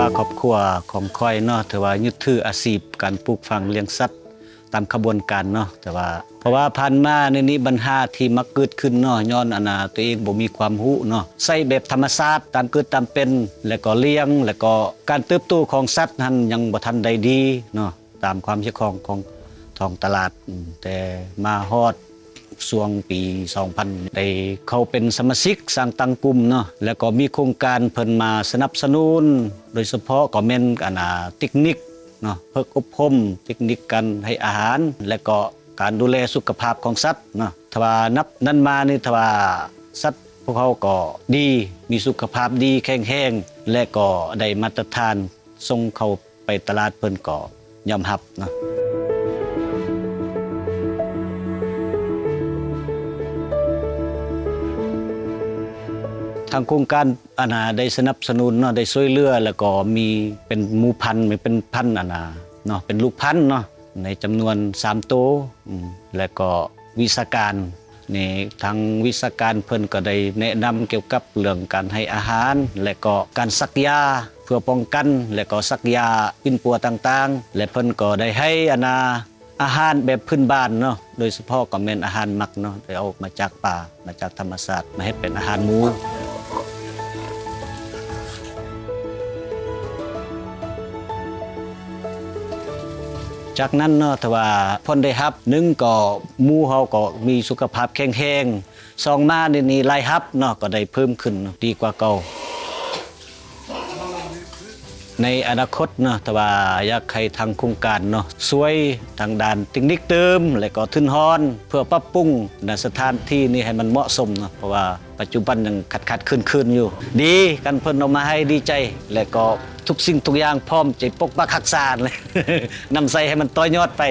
ว่าครอบครัวของค่อยเนาะถือว่ายึดถืออาชีพการปลูกฝังเลี้ยงสัตว์ตามขบวนการเนาะแต่ว่าเพราะว่าผ่านมาในนี้ปัญหาที่มักเกิดขึ้นเนาะย้อนตัวเองบ่มีความรู้เนาะใช้แบบธรรมชาติตามเกิดตามเป็นแล้วก็เลี้ยงแล้วก็การเติบโตของสัตว์นั้นยังบ่ทันได้ดีเนาะตามความเชื่อของท้องตลาดแต่มาฮอดช่วงปี 2000 ได้เขาเป็นสมาชิกสร้างตั้งกลุ่มเนาะแล้วก็มีโครงการเพิ่นมาสนับสนุนโดยเฉพาะก็แม่นเทคนิคเนาะเพิกอบรมเทคนิคการให้อาหารและก็การดูแลสุขภาพของสัตว์เนาะถ้าว่านับนั้นมานี่ถ้าว่าสัตว์พวกเขาก็ดีมีสุขภาพดีแข็งแรงและก็ได้มาตรฐานส่งเข้าไปตลาดเพิ่นก็ยอมรับเนาะทางโครงการได้สนับสนุนเนาะได้ช่วยเหลือแล้วก็มีเป็นหมู่พันธุ์เป็นพันธุ์เนาะเป็นลูกพันธุ์เนาะในจำนวน3ตัวแล้วก็วิชาการนี่ทางวิชาการเพิ่นก็ได้แนะนำเกี่ยวกับเรื่องการให้อาหารและก็การซักยาเพื่อป้องกันและก็ซักยาปิ่นปัวต่างๆและเพิ่นก็ได้ให้อาหารแบบพื้นบ้านเนาะโดยเฉพาะก็เป็นอาหารหมักเนาะได้เอามาจากป่ามาจากธรรมชาติมาให้เป็นอาหารหมูจากนั้นเนาะถ้าว่าพ้นได้รับ1ก็หมู่เฮาก็มีสุขภาพแข็งแรง2มานี่รายรับเนาะก็ได้เพิ่มขึ้นดีกว่าเก่าในอนาคตเนาะแต่ว่าอยากให้ทางโครงการเนาะช่วยทางด้านเทคนิคเติมและก็ทุนฮ้อนเพื่อปรับปรุงสถานที่นี้ให้มันเหมาะสมเนาะเพราะว่าปัจจุบันยังขัดคืนอยู่ดีกันเพิ่นเอามาให้ดีใจและก็ทุกสิ่งทุกอย่างพร้อมจะปกปักรักษาเลยนำใส่ให้มันต่อยอดไป